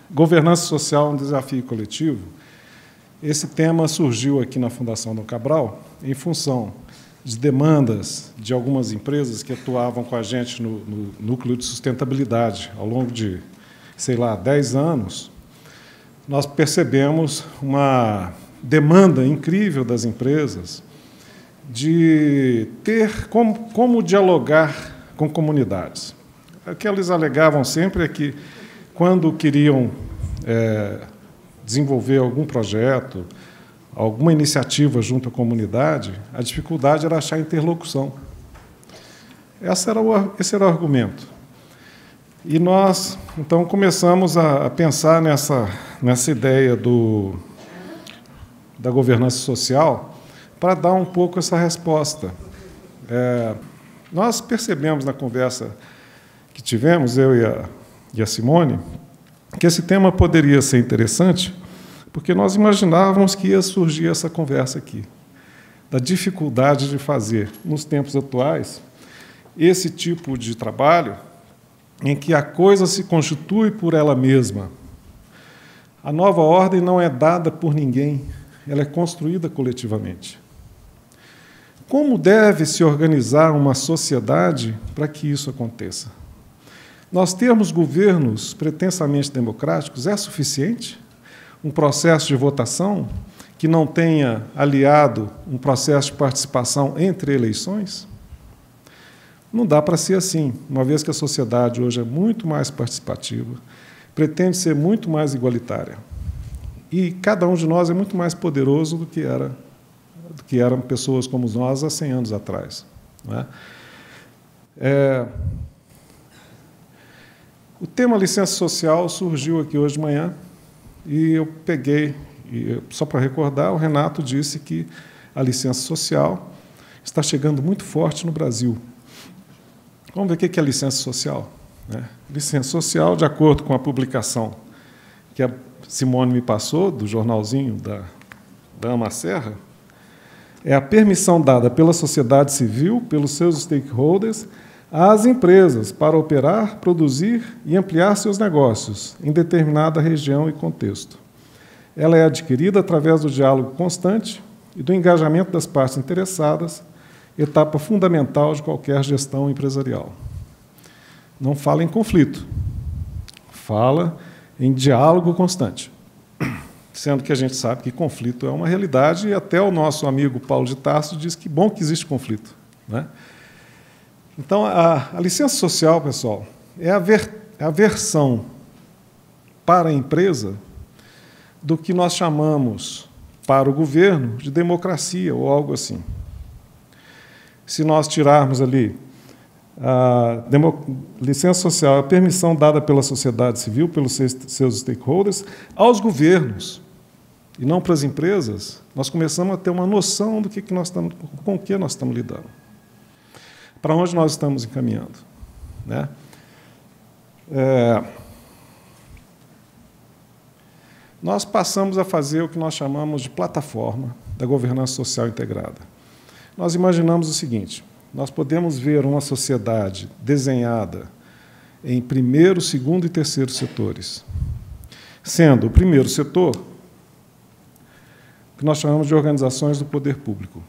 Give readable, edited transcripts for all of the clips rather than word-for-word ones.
Governança social, um desafio coletivo. Esse tema surgiu aqui na Fundação Dom Cabral em função de demandas de algumas empresas que atuavam com a gente no núcleo de sustentabilidade. Ao longo de, 10 anos, nós percebemos uma demanda incrível das empresas de ter como dialogar com comunidades. O que eles alegavam sempre é que, quando queriam desenvolver algum projeto, alguma iniciativa junto à comunidade, a dificuldade era achar interlocução. Esse era o argumento. E nós, então, começamos a pensar nessa ideia da governança social para dar um pouco essa resposta. Nós percebemos na conversa que tivemos, eu e a Simone, que esse tema poderia ser interessante, porque nós imaginávamos que ia surgir essa conversa aqui, da dificuldade de fazer, nos tempos atuais, esse tipo de trabalho em que a coisa se constitui por ela mesma. A nova ordem não é dada por ninguém, ela é construída coletivamente. Como deve se organizar uma sociedade para que isso aconteça? Nós termos governos pretensamente democráticos é suficiente? Um processo de votação que não tenha aliado um processo de participação entre eleições? Não dá para ser assim, uma vez que a sociedade hoje é muito mais participativa, pretende ser muito mais igualitária. E cada um de nós é muito mais poderoso do que eram pessoas como nós há 100 anos atrás. Não é? O tema licença social surgiu aqui hoje de manhã e eu peguei, só para recordar, o Renato disse que a licença social está chegando muito forte no Brasil. Vamos ver o que é licença social. Licença social, de acordo com a publicação que a Simone me passou, do jornalzinho da Ama Serra, é a permissão dada pela sociedade civil, pelos seus stakeholders, às empresas para operar, produzir e ampliar seus negócios em determinada região e contexto. Ela é adquirida através do diálogo constante e do engajamento das partes interessadas, etapa fundamental de qualquer gestão empresarial. Não fala em conflito, fala em diálogo constante, sendo que a gente sabe que conflito é uma realidade e até o nosso amigo Paulo de Tarso diz que bom que existe conflito, né? Então, a licença social, pessoal, é a versão para a empresa do que nós chamamos, para o governo, de democracia ou algo assim. Se nós tirarmos ali a licença social, a permissão dada pela sociedade civil, pelos seus stakeholders, aos governos, e não para as empresas, nós começamos a ter uma noção do que nós estamos, com o que nós estamos lidando. Para onde nós estamos encaminhando, né? Nós passamos a fazer o que nós chamamos de plataforma da governança social integrada. Nós imaginamos o seguinte: nós podemos ver uma sociedade desenhada em primeiro, segundo e terceiro setores, sendo o primeiro setor o que nós chamamos de organizações do poder público.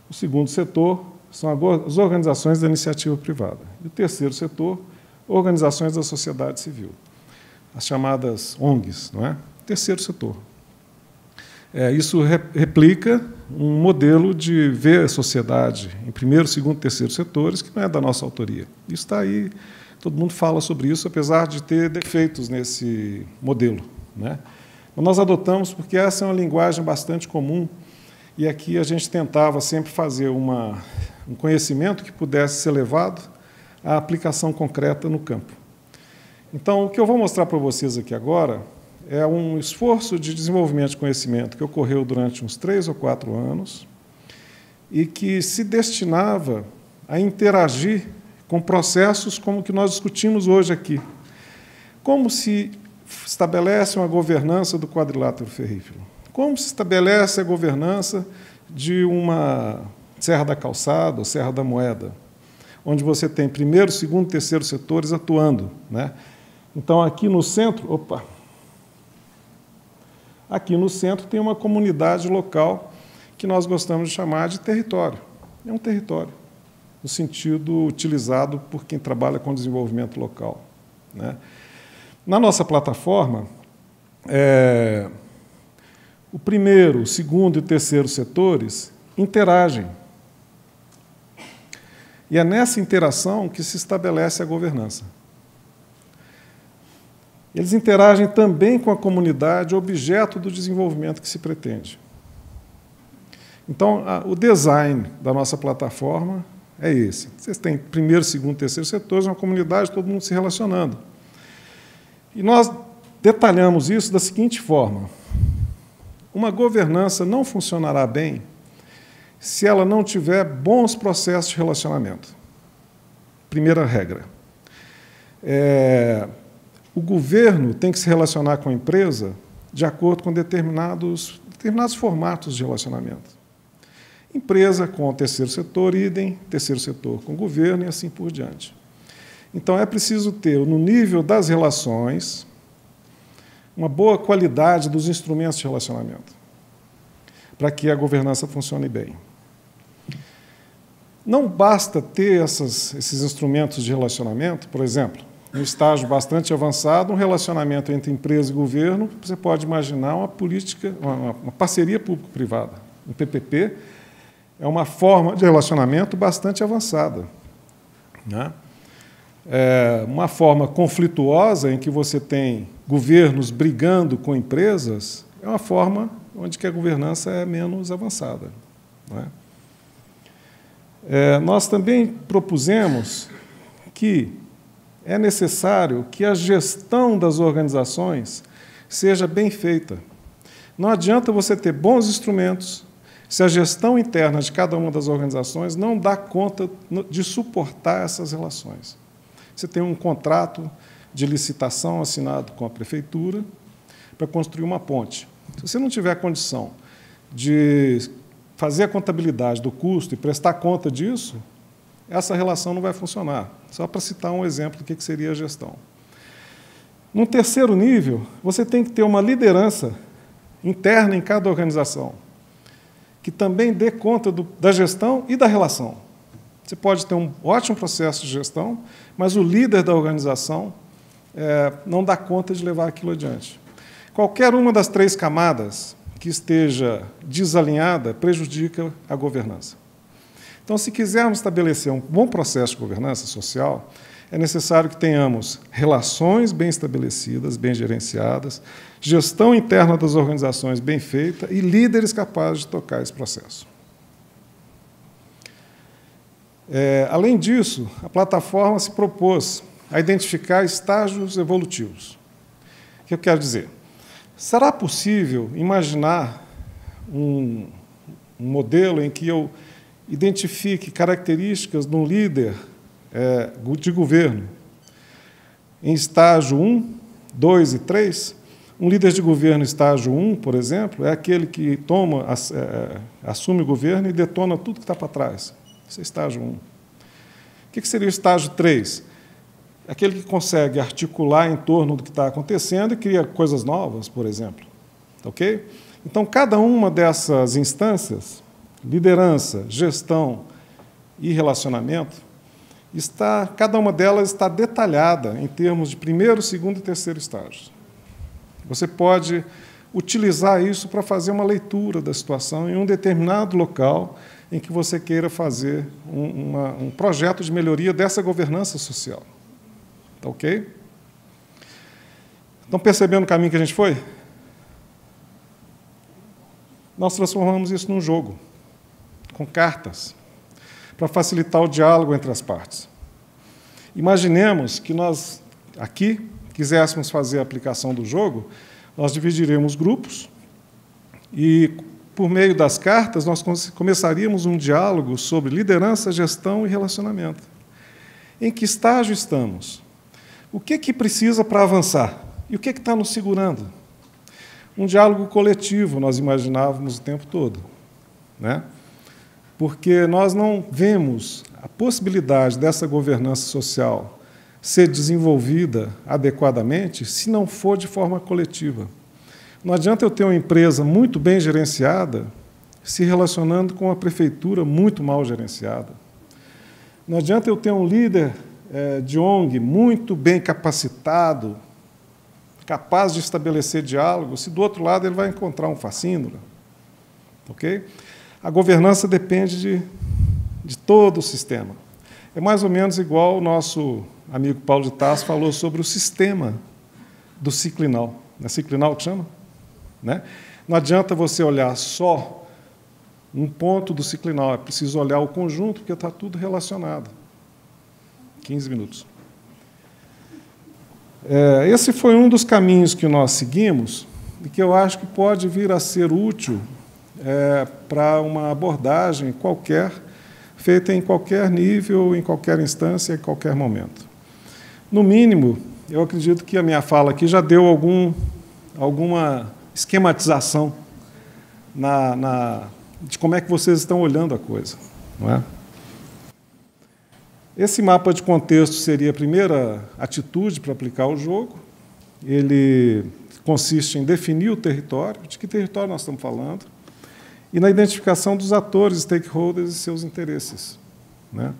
O segundo setor são as organizações da iniciativa privada. E o terceiro setor, organizações da sociedade civil, as chamadas ONGs, não é? Terceiro setor. Isso replica um modelo de ver a sociedade em primeiro, segundo e terceiro setores, que não é da nossa autoria. Isso está aí, todo mundo fala sobre isso, apesar de ter defeitos nesse modelo, né? Mas nós adotamos porque essa é uma linguagem bastante comum, e aqui a gente tentava sempre fazer um conhecimento que pudesse ser levado à aplicação concreta no campo. Então, o que eu vou mostrar para vocês aqui agora é um esforço de desenvolvimento de conhecimento que ocorreu durante uns 3 ou 4 anos e que se destinava a interagir com processos como o que nós discutimos hoje aqui. Como se estabelece uma governança do quadrilátero ferrífero? Como se estabelece a governança de uma Serra da Calçada ou Serra da Moeda, onde você tem primeiro, segundo e terceiro setores atuando, né? Então, aqui no centro, aqui no centro tem uma comunidade local que nós gostamos de chamar de território. É um território, no sentido utilizado por quem trabalha com desenvolvimento local, né? Na nossa plataforma, o primeiro, o segundo e o terceiro setores interagem. E é nessa interação que se estabelece a governança. Eles interagem também com a comunidade, objeto do desenvolvimento que se pretende. Então, o design da nossa plataforma é esse. Vocês têm primeiro, segundo, terceiro setores, uma comunidade, todo mundo se relacionando. E nós detalhamos isso da seguinte forma: uma governança não funcionará bem se ela não tiver bons processos de relacionamento. Primeira regra. O governo tem que se relacionar com a empresa de acordo com determinados formatos de relacionamento. Empresa com o terceiro setor, idem, terceiro setor com o governo e assim por diante. Então, é preciso ter, no nível das relações, uma boa qualidade dos instrumentos de relacionamento, para que a governança funcione bem. Não basta ter esses instrumentos de relacionamento, por exemplo, no estágio bastante avançado, um relacionamento entre empresa e governo, você pode imaginar uma política, uma parceria público-privada. Um PPP é uma forma de relacionamento bastante avançada, né? Uma forma conflituosa, em que você tem governos brigando com empresas, é uma forma onde que a governança é menos avançada, não é? Nós também propusemos que é necessário que a gestão das organizações seja bem feita. Não adianta você ter bons instrumentos se a gestão interna de cada uma das organizações não dá conta de suportar essas relações. Você tem um contrato de licitação assinado com a prefeitura para construir uma ponte. Se você não tiver condição de fazer a contabilidade do custo e prestar conta disso, essa relação não vai funcionar. Só para citar um exemplo do que seria a gestão. No terceiro nível, você tem que ter uma liderança interna em cada organização, que também dê conta da gestão e da relação. Você pode ter um ótimo processo de gestão, mas o líder da organização não dá conta de levar aquilo adiante. Qualquer uma das três camadas que esteja desalinhada prejudica a governança. Então, se quisermos estabelecer um bom processo de governança social, é necessário que tenhamos relações bem estabelecidas, bem gerenciadas, gestão interna das organizações bem feita e líderes capazes de tocar esse processo. Além disso, a plataforma se propôs a identificar estágios evolutivos. O que eu quero dizer? Será possível imaginar um modelo em que eu identifique características de um líder de governo em estágio 1, 2 e 3? Um líder de governo em estágio 1, por exemplo, é aquele que assume o governo e detona tudo que está para trás. Esse é estágio 1. O que seria o estágio 3? Aquele que consegue articular em torno do que está acontecendo e cria coisas novas, por exemplo. Ok? Então, cada uma dessas instâncias, liderança, gestão e relacionamento, cada uma delas está detalhada em termos de primeiro, segundo e terceiro estágios. Você pode utilizar isso para fazer uma leitura da situação em um determinado local em que você queira fazer um projeto de melhoria dessa governança social. Tá ok? Estão percebendo o caminho que a gente foi? Nós transformamos isso num jogo, com cartas, para facilitar o diálogo entre as partes. Imaginemos que nós, aqui, quiséssemos fazer a aplicação do jogo, nós dividiríamos grupos e, por meio das cartas, nós começaríamos um diálogo sobre liderança, gestão e relacionamento. Em que estágio estamos? O que precisa para avançar? E o que está nos segurando? Um diálogo coletivo, nós imaginávamos o tempo todo, né? Porque nós não vemos a possibilidade dessa governança social ser desenvolvida adequadamente se não for de forma coletiva. Não adianta eu ter uma empresa muito bem gerenciada se relacionando com uma prefeitura muito mal gerenciada. Não adianta eu ter um líder de ONG muito bem capacitado, capaz de estabelecer diálogo, se do outro lado ele vai encontrar um facínora. Okay? A governança depende de todo o sistema. É mais ou menos igual o nosso amigo Paulo de Tarso falou sobre o sistema do ciclinal. Não é ciclinal que chama? Né? Não adianta você olhar só um ponto do ciclinal, é preciso olhar o conjunto, porque está tudo relacionado. 15 minutos. Esse foi um dos caminhos que nós seguimos e que eu acho que pode vir a ser útil para uma abordagem qualquer, feita em qualquer nível, em qualquer instância, em qualquer momento. No mínimo, eu acredito que a minha fala aqui já deu alguma esquematização de como é que vocês estão olhando a coisa, não é? Esse mapa de contexto seria a primeira atitude para aplicar o jogo. Ele consiste em definir o território, de que território nós estamos falando, e na identificação dos atores, stakeholders e seus interesses, né?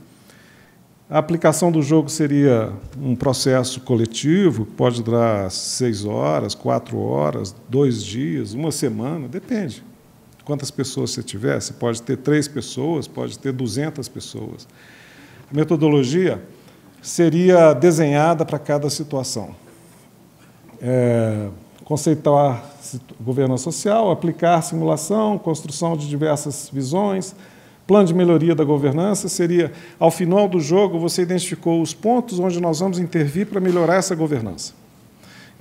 A aplicação do jogo seria um processo coletivo, que pode durar 6 horas, 4 horas, 2 dias, 1 semana, depende de quantas pessoas você tiver. Você pode ter 3 pessoas, pode ter 200 pessoas. A metodologia seria desenhada para cada situação. Conceituar governança social, aplicar simulação, construção de diversas visões. Plano de melhoria da governança seria, ao final do jogo, você identificou os pontos onde nós vamos intervir para melhorar essa governança.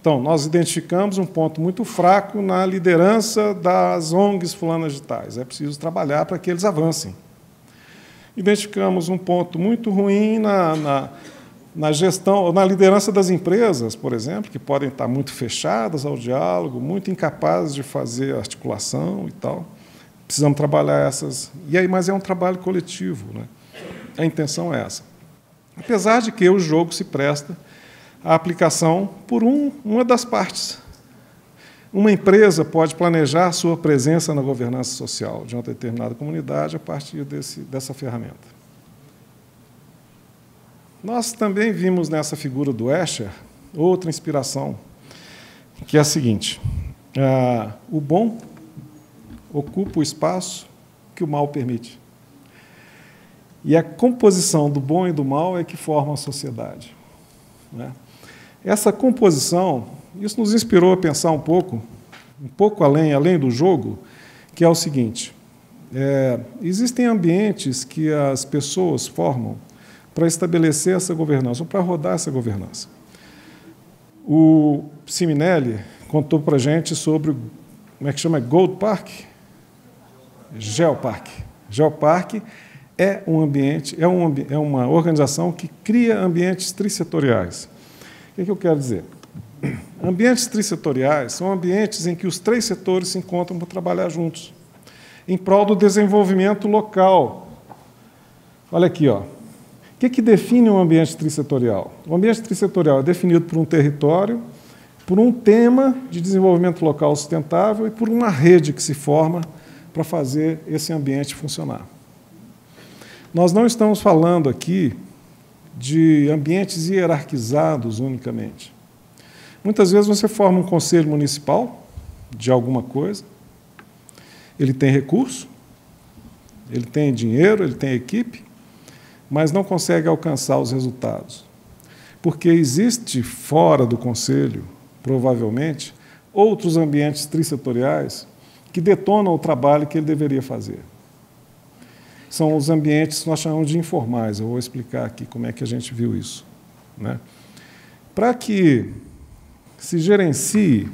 Então, nós identificamos um ponto muito fraco na liderança das ONGs fulanas de tais. É preciso trabalhar para que eles avancem. Identificamos um ponto muito ruim na gestão, na liderança das empresas, por exemplo, que podem estar muito fechadas ao diálogo, muito incapazes de fazer articulação e tal. Precisamos trabalhar essas. Mas é um trabalho coletivo, né? A intenção é essa. Apesar de que o jogo se presta à aplicação por uma das partes. Uma empresa pode planejar sua presença na governança social de uma determinada comunidade a partir dessa ferramenta. Nós também vimos nessa figura do Escher outra inspiração, que é a seguinte: o bom ocupa o espaço que o mal permite. E a composição do bom e do mal é que forma a sociedade, né? Essa composição, isso nos inspirou a pensar um pouco além do jogo, que é o seguinte: existem ambientes que as pessoas formam para estabelecer essa governança, ou para rodar essa governança. O Siminelli contou para a gente sobre, como é que chama? Gold Park? Geopark. Geopark é um ambiente, é uma organização que cria ambientes trissetoriais. O que eu quero dizer? Ambientes trissetoriais são ambientes em que os 3 setores se encontram para trabalhar juntos, em prol do desenvolvimento local. Olha aqui, ó. O que define um ambiente trissetorial? O ambiente trissetorial é definido por um território, por um tema de desenvolvimento local sustentável e por uma rede que se forma para fazer esse ambiente funcionar. Nós não estamos falando aqui de ambientes hierarquizados unicamente. Muitas vezes você forma um conselho municipal de alguma coisa, ele tem recurso, ele tem dinheiro, ele tem equipe, mas não consegue alcançar os resultados. Porque existe fora do conselho, provavelmente, outros ambientes trissetoriais que detonam o trabalho que ele deveria fazer. São os ambientes que nós chamamos de informais. Eu vou explicar aqui como é que a gente viu isso, né? Para que se gerencie,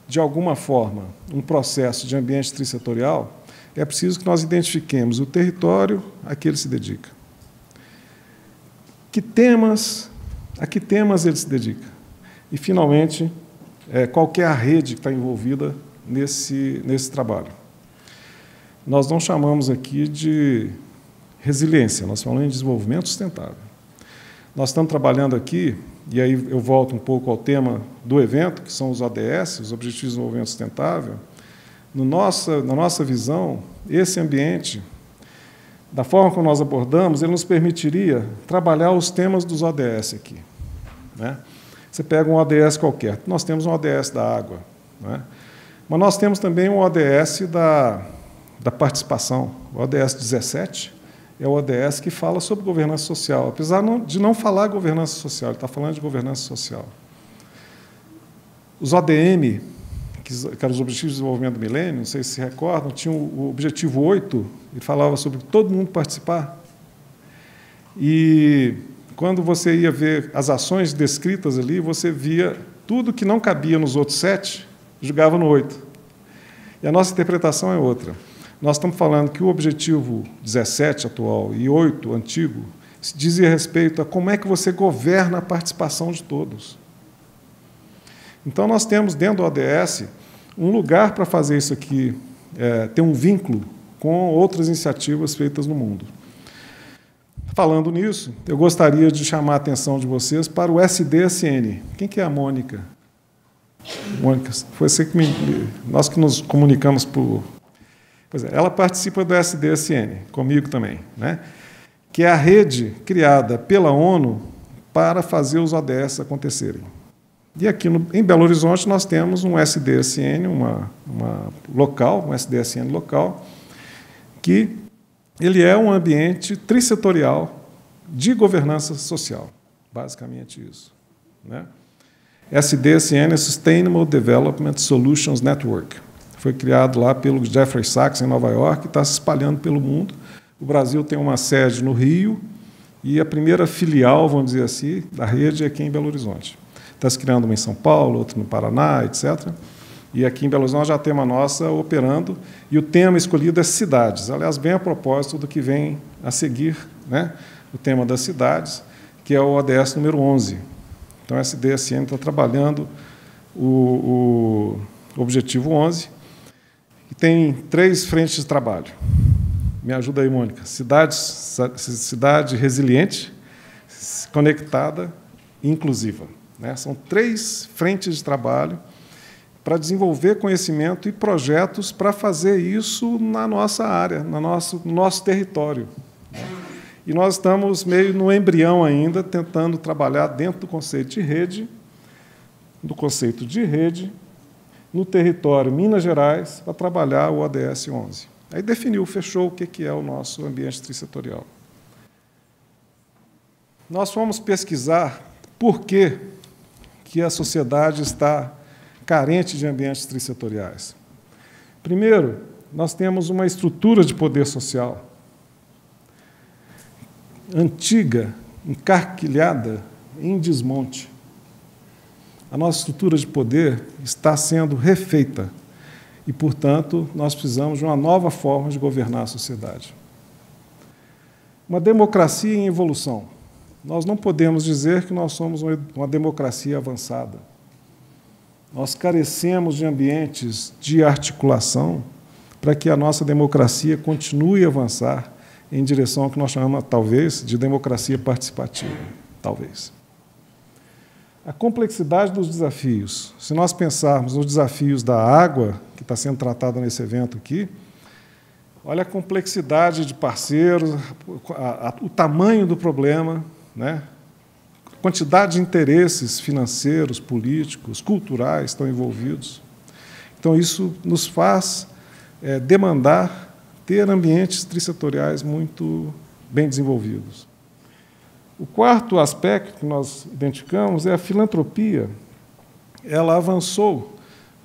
de alguma forma, um processo de ambiente trissetorial, é preciso que nós identifiquemos o território a que ele se dedica. A que temas ele se dedica? E, finalmente, qual que é a rede que está envolvida nesse trabalho? Nós não chamamos aqui de resiliência, nós falamos em desenvolvimento sustentável. Nós estamos trabalhando aqui, e aí eu volto um pouco ao tema do evento, que são os ODS, os Objetivos de Desenvolvimento Sustentável. Na nossa visão, esse ambiente, da forma como nós abordamos, ele nos permitiria trabalhar os temas dos ODS aqui, né? Você pega um ODS qualquer, nós temos um ODS da água, né? Mas nós temos também um ODS da participação, o ODS 17, é o ODS que fala sobre governança social, apesar de não falar governança social, ele está falando de governança social. Os ODM, que eram os Objetivos de Desenvolvimento do Milênio, não sei se recordam, tinham o objetivo 8, ele falava sobre todo mundo participar. E quando você ia ver as ações descritas ali, você via tudo que não cabia nos outros 7, jogava no 8. E a nossa interpretação é outra. Nós estamos falando que o objetivo 17 atual e 8 antigo dizia respeito a como é que você governa a participação de todos. Então, nós temos, dentro do ODS, um lugar para fazer isso aqui, ter um vínculo com outras iniciativas feitas no mundo. Falando nisso, eu gostaria de chamar a atenção de vocês para o SDSN. Quem que é a Mônica? Mônica, foi você que nós que nos comunicamos por... Pois é, ela participa do SDSN, comigo também, né? Que é a rede criada pela ONU para fazer os ODS acontecerem. E aqui em Belo Horizonte nós temos um SDSN, um SDSN local, que ele é um ambiente trissetorial de governança social, basicamente isso, né? SDSN é Sustainable Development Solutions Network. Foi criado lá pelo Jeffrey Sachs, em Nova York, e está se espalhando pelo mundo. O Brasil tem uma sede no Rio, e a primeira filial, vamos dizer assim, da rede é aqui em Belo Horizonte. Está se criando uma em São Paulo, outra no Paraná, etc. E aqui em Belo Horizonte já tem uma nossa operando, e o tema escolhido é cidades. Aliás, bem a propósito do que vem a seguir, né? O tema das cidades, que é o ODS número 11. Então, a SDSN está trabalhando o objetivo 11, e tem 3 frentes de trabalho. Me ajuda aí, Mônica. Cidade resiliente, conectada e inclusiva, né? São 3 frentes de trabalho para desenvolver conhecimento e projetos para fazer isso na nossa área, no nosso território. E nós estamos meio no embrião ainda, tentando trabalhar dentro do conceito de rede, no território Minas Gerais, para trabalhar o ODS 11. Aí definiu, fechou o que é o nosso ambiente trissetorial. Nós fomos pesquisar por que a sociedade está carente de ambientes trissetoriais. Primeiro, nós temos uma estrutura de poder social antiga, encarquilhada, em desmonte. A nossa estrutura de poder está sendo refeita e, portanto, nós precisamos de uma nova forma de governar a sociedade. Uma democracia em evolução. Nós não podemos dizer que nós somos uma democracia avançada. Nós carecemos de ambientes de articulação para que a nossa democracia continue a avançar em direção ao que nós chamamos, talvez, de democracia participativa. Talvez. A complexidade dos desafios. Se nós pensarmos nos desafios da água, que está sendo tratada nesse evento aqui, olha a complexidade de parceiros, o tamanho do problema, né? A quantidade de interesses financeiros, políticos, culturais estão envolvidos. Então, isso nos faz demandar ter ambientes trissetoriais muito bem desenvolvidos. O quarto aspecto que nós identificamos é a filantropia. Ela avançou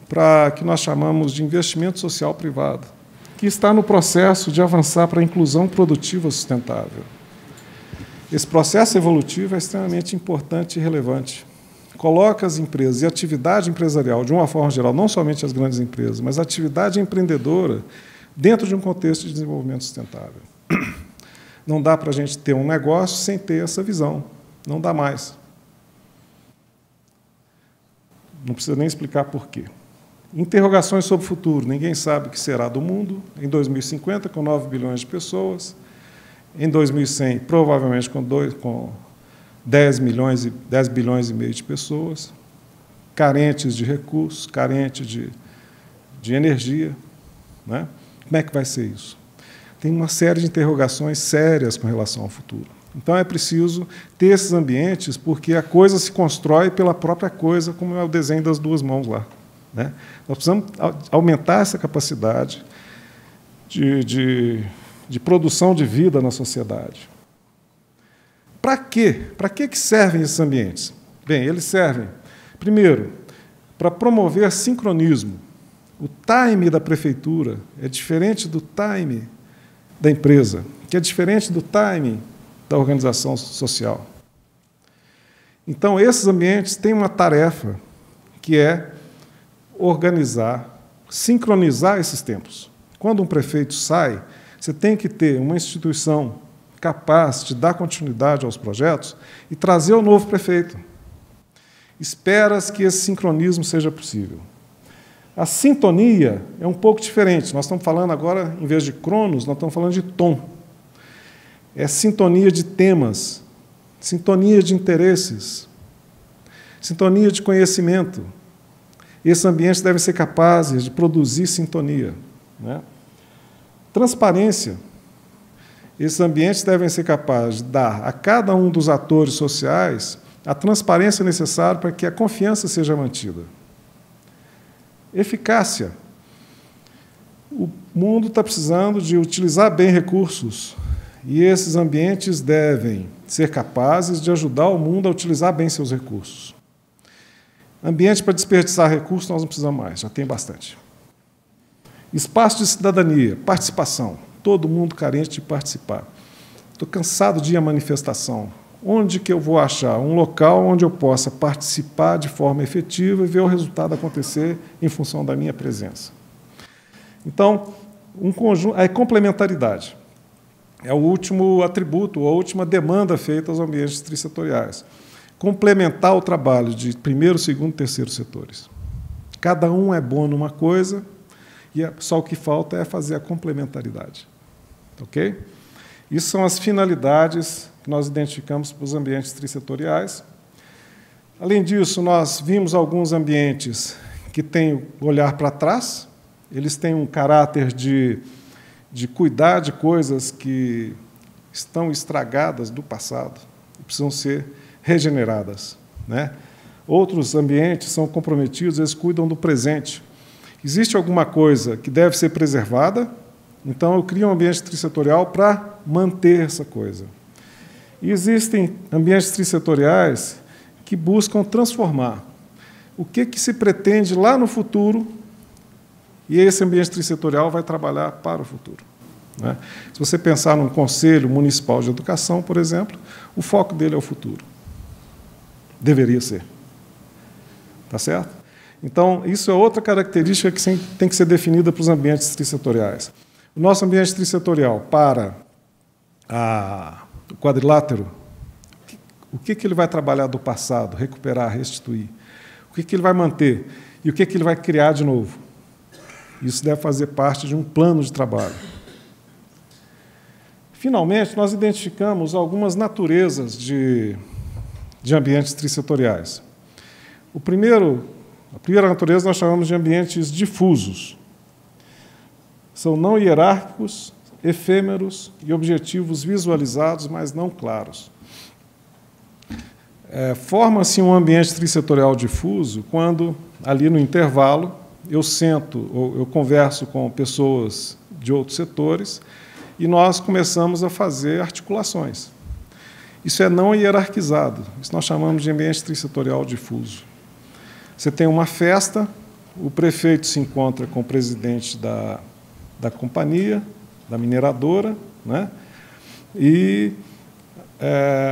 para o que nós chamamos de investimento social privado, que está no processo de avançar para a inclusão produtiva sustentável. Esse processo evolutivo é extremamente importante e relevante. Coloca as empresas e a atividade empresarial, de uma forma geral, não somente as grandes empresas, mas a atividade empreendedora, dentro de um contexto de desenvolvimento sustentável. Não dá para a gente ter um negócio sem ter essa visão. Não dá mais. Não precisa nem explicar por quê. Interrogações sobre o futuro. Ninguém sabe o que será do mundo em 2050, com 9 bilhões de pessoas. Em 2100, provavelmente com 10 bilhões e meio de pessoas, carentes de recursos, carentes de energia, né? Como é que vai ser isso? Tem uma série de interrogações sérias com relação ao futuro. Então, é preciso ter esses ambientes, porque a coisa se constrói pela própria coisa, como é o desenho das duas mãos lá, né? Nós precisamos aumentar essa capacidade de produção de vida na sociedade. Para quê? Para que servem esses ambientes? Bem, eles servem, primeiro, para promover sincronismo. O time da prefeitura é diferente do time da empresa, que é diferente do time da organização social. Então, esses ambientes têm uma tarefa, que é organizar, sincronizar esses tempos. Quando um prefeito sai, você tem que ter uma instituição capaz de dar continuidade aos projetos e trazer o novo prefeito. Espera-se que esse sincronismo seja possível. A sintonia é um pouco diferente. Nós estamos falando agora, em vez de cronos, nós estamos falando de tom. É sintonia de temas, sintonia de interesses, sintonia de conhecimento. Esses ambientes devem ser capazes de produzir sintonia, né? Transparência. Esses ambientes devem ser capazes de dar a cada um dos atores sociais a transparência necessária para que a confiança seja mantida. Eficácia. O mundo está precisando de utilizar bem recursos, e esses ambientes devem ser capazes de ajudar o mundo a utilizar bem seus recursos. Ambiente para desperdiçar recursos nós não precisamos mais, já tem bastante. Espaço de cidadania, participação. Todo mundo carente de participar. Estou cansado de ir à manifestação. Onde que eu vou achar um local onde eu possa participar de forma efetiva e ver o resultado acontecer em função da minha presença? Então, a complementaridade é o último atributo, a última demanda feita aos ambientes trissetoriais. Complementar o trabalho de primeiro, segundo e terceiro setores. Cada um é bom numa coisa, e só o que falta é fazer a complementaridade. Ok? Isso são as finalidades que nós identificamos para os ambientes trissetoriais. Além disso, nós vimos alguns ambientes que têm o olhar para trás, eles têm um caráter de cuidar de coisas que estão estragadas do passado e precisam ser regeneradas, né? Outros ambientes são comprometidos, eles cuidam do presente. Existe alguma coisa que deve ser preservada, então eu crio um ambiente trissetorial para manter essa coisa. E existem ambientes trissetoriais que buscam transformar. O que se pretende lá no futuro, e esse ambiente trissetorial vai trabalhar para o futuro, né? Se você pensar num Conselho Municipal de Educação, por exemplo, o foco dele é o futuro. Deveria ser. Tá certo? Então, isso é outra característica que tem que ser definida para os ambientes trissetoriais. O nosso ambiente trissetorial para o quadrilátero, o que ele vai trabalhar do passado, recuperar, restituir? O que ele vai manter? E o que ele vai criar de novo? Isso deve fazer parte de um plano de trabalho. Finalmente, nós identificamos algumas naturezas de ambientes trissetoriais. A primeira natureza nós chamamos de ambientes difusos. São não hierárquicos, efêmeros e objetivos visualizados, mas não claros. Forma-se um ambiente trissetorial difuso quando, ali no intervalo, eu sento, ou eu converso com pessoas de outros setores e nós começamos a fazer articulações. Isso é não hierarquizado, isso nós chamamos de ambiente trissetorial difuso. Você tem uma festa, o prefeito se encontra com o presidente da companhia, da mineradora, né? E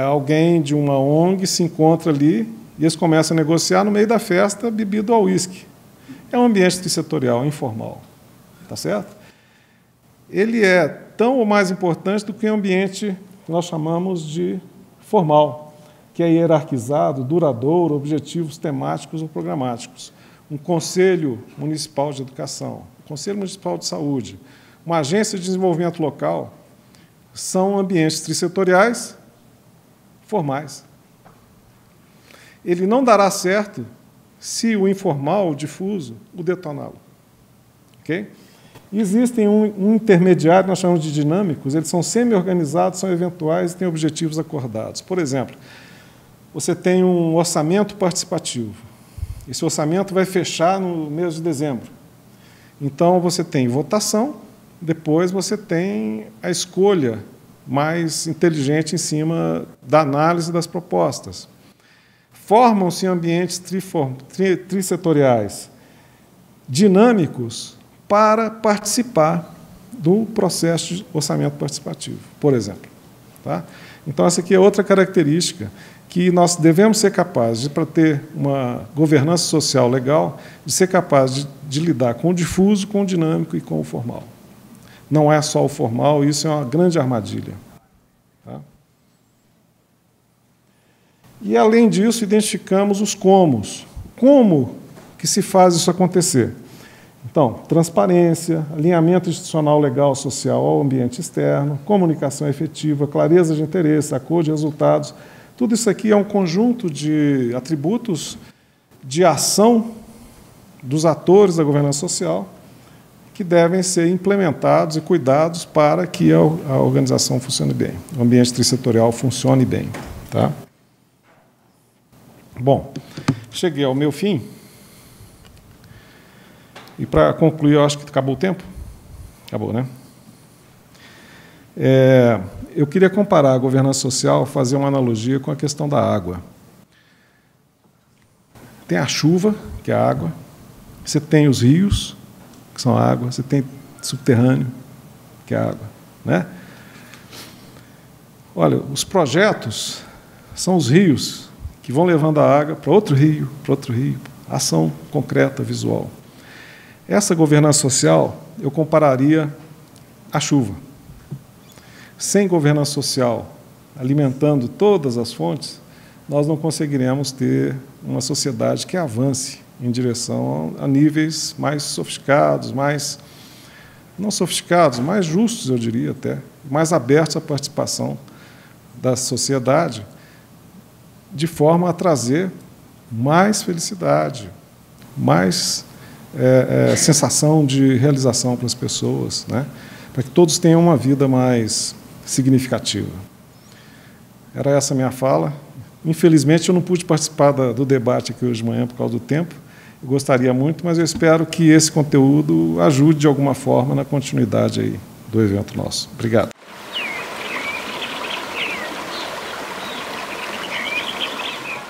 alguém de uma ONG se encontra ali e eles começam a negociar no meio da festa, bebido ao uísque. É um ambiente trissetorial, informal. Tá certo? Ele é tão ou mais importante do que um ambiente que nós chamamos de formal, que é hierarquizado, duradouro, objetivos temáticos ou programáticos. Um Conselho Municipal de Educação, um Conselho Municipal de Saúde, uma agência de desenvolvimento local, são ambientes trissetoriais formais. ele não dará certo se o informal, o difuso, o detoná-lo. Okay? Existem um intermediário, nós chamamos de dinâmicos, eles são semi-organizados, são eventuais e têm objetivos acordados. Por exemplo, você tem um orçamento participativo. Esse orçamento vai fechar no mês de dezembro. Então, você tem votação, depois você tem a escolha mais inteligente em cima da análise das propostas. Formam-se ambientes trissetoriais dinâmicos para participar do processo de orçamento participativo, por exemplo. Tá? Então, essa aqui é outra característica que nós devemos ser capazes, para ter uma governança social legal, de ser capazes de lidar com o difuso, com o dinâmico e com o formal. Não é só o formal, isso é uma grande armadilha. Tá? E, além disso, identificamos os comos. Como que se faz isso acontecer? Então, transparência, alinhamento institucional legal social ao ambiente externo, comunicação efetiva, clareza de interesse, acordo de resultados. Tudo isso aqui é um conjunto de atributos de ação dos atores da governança social que devem ser implementados e cuidados para que a organização funcione bem, o ambiente trissetorial funcione bem. Tá? Bom, cheguei ao meu fim. E, para concluir, eu acho que acabou o tempo. Acabou, né? Eu queria comparar a governança social, fazer uma analogia com a questão da água. Tem a chuva, que é a água, você tem os rios, que são a água, você tem subterrâneo, que é a água. Né? Olha, os projetos são os rios que vão levando a água para outro rio, ação concreta, visual. Essa governança social, eu compararia à chuva. Sem governança social, alimentando todas as fontes, nós não conseguiremos ter uma sociedade que avance em direção a níveis mais sofisticados, não sofisticados, mais justos, eu diria até, mais abertos à participação da sociedade, de forma a trazer mais felicidade, mais sensação de realização para as pessoas, né? Para que todos tenham uma vida mais significativa. Era essa a minha fala. Infelizmente, eu não pude participar do debate aqui hoje de manhã por causa do tempo. Eu gostaria muito, mas eu espero que esse conteúdo ajude de alguma forma na continuidade aí do evento nosso. Obrigado.